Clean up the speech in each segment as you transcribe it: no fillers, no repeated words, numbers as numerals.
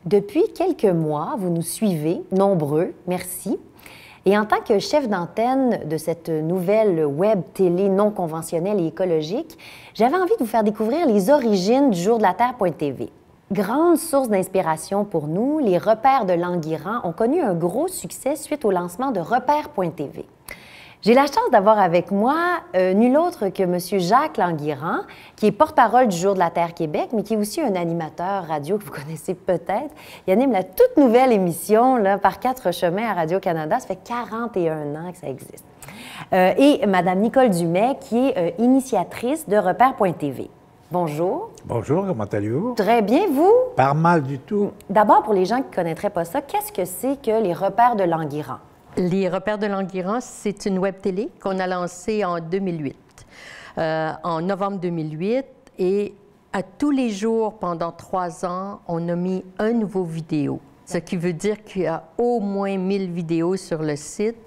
Depuis quelques mois, vous nous suivez, nombreux, merci. Et en tant que chef d'antenne de cette nouvelle web télé non conventionnelle et écologique, j'avais envie de vous faire découvrir les origines du Jour de la Terre.tv. Grande source d'inspiration pour nous, les repères de Languirand ont connu un gros succès suite au lancement de repères.tv. J'ai la chance d'avoir avec moi nul autre que M. Jacques Languirand, qui est porte-parole du Jour de la Terre Québec, mais qui est aussi un animateur radio que vous connaissez peut-être. Il anime la toute nouvelle émission là, Par quatre chemins à Radio-Canada. Ça fait 41 ans que ça existe. Et Mme Nicole Dumais, qui est initiatrice de repères.tv. Bonjour. Bonjour, comment allez-vous? Très bien, vous? Pas mal du tout. D'abord, pour les gens qui ne connaîtraient pas ça, qu'est-ce que c'est que les repères de Languirand? Les repères de Languirand, c'est une web télé qu'on a lancée en 2008, en novembre 2008. Et à tous les jours, pendant 3 ans, on a mis un nouveau vidéo. Ce qui veut dire qu'il y a au moins 1000 vidéos sur le site.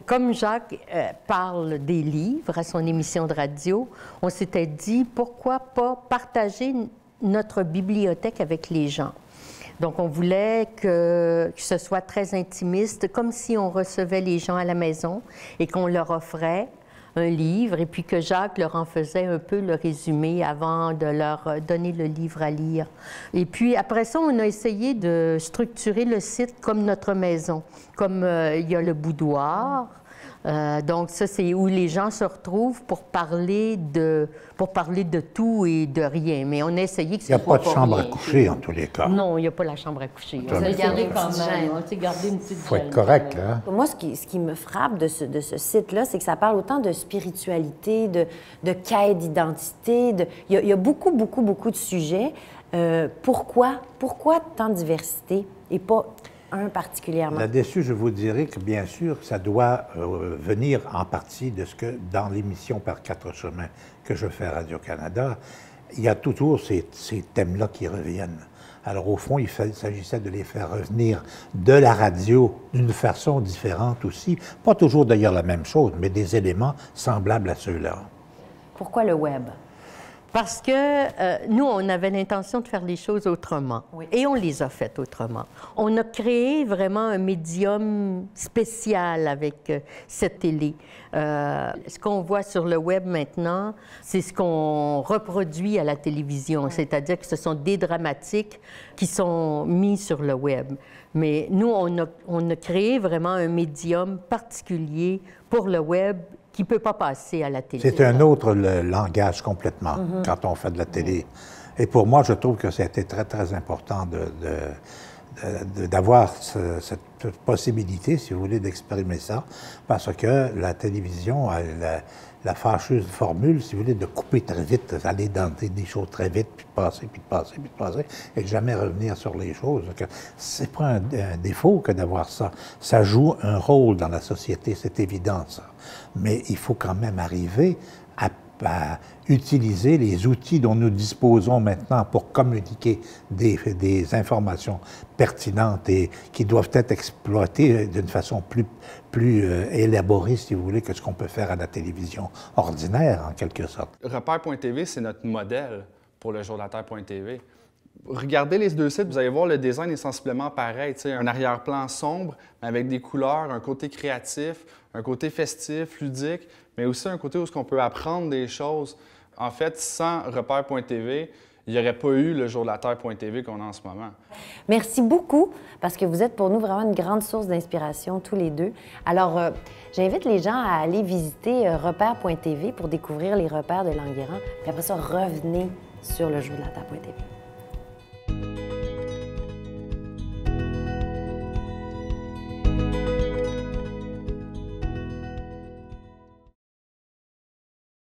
Comme Jacques parle des livres à son émission de radio, on s'était dit, pourquoi pas partager notre bibliothèque avec les gens? Donc, on voulait que ce soit très intimiste, comme si on recevait les gens à la maison et qu'on leur offrait un livre et puis que Jacques leur en faisait un peu le résumé avant de leur donner le livre à lire. Et puis, après ça, on a essayé de structurer le site comme notre maison, comme il y a le boudoir. Donc, ça, c'est où les gens se retrouvent pour parler de tout et de rien. Mais on a essayé que il n'y a pas de chambre à coucher, en tous les cas. Non, il n'y a pas la chambre à coucher. On s'est gardé quand même. On s'est gardé une petite Il faut être correct, hein? Moi, ce qui me frappe de ce site-là, c'est que ça parle autant de spiritualité, de quête d'identité. Il y a beaucoup de sujets. Pourquoi tant de diversité et pas un particulièrement? Là-dessus, je vous dirais que, bien sûr, ça doit venir en partie de ce que, dans l'émission Par quatre chemins que je fais à Radio-Canada, il y a toujours ces thèmes-là qui reviennent. Alors, au fond, il s'agissait de les faire revenir de la radio d'une façon différente aussi. Pas toujours d'ailleurs la même chose, mais des éléments semblables à ceux-là. Pourquoi le web? Parce que nous, on avait l'intention de faire les choses autrement. Oui. Et on les a faites autrement. On a créé vraiment un médium spécial avec cette télé. Ce qu'on voit sur le web maintenant, c'est ce qu'on reproduit à la télévision. C'est-à-dire que ce sont des dramatiques qui sont mis sur le web. Mais nous, on a créé vraiment un médium particulier pour le web qui ne peut pas passer à la télé. C'est un autre langage complètement quand on fait de la télé. Et pour moi, je trouve que c'était très, très important d'avoir cette possibilité, si vous voulez, d'exprimer ça, parce que la télévision a la fâcheuse formule, si vous voulez, de couper très vite, aller dans des choses très vite, puis de passer, et de jamais revenir sur les choses. C'est pas un défaut que d'avoir ça. Ça joue un rôle dans la société, c'est évident, ça. Mais il faut quand même arriver à utiliser les outils dont nous disposons maintenant pour communiquer des informations pertinentes et qui doivent être exploitées d'une façon plus élaborée, si vous voulez, que ce qu'on peut faire à la télévision ordinaire, en quelque sorte. Repères.tv, c'est notre modèle pour le Jour de la Terre.tv. Regardez les deux sites, vous allez voir, le design est sensiblement pareil. Un arrière-plan sombre, mais avec des couleurs, un côté créatif, un côté festif, ludique, mais aussi un côté où on peut apprendre des choses. En fait, sans repères.tv, il n'y aurait pas eu le Jour de la Terre.tv qu'on a en ce moment. Merci beaucoup, parce que vous êtes pour nous vraiment une grande source d'inspiration, tous les deux. Alors, j'invite les gens à aller visiter repères.tv pour découvrir les repères de Languirand, puis après ça, revenez sur le Jour de la Terre.tv.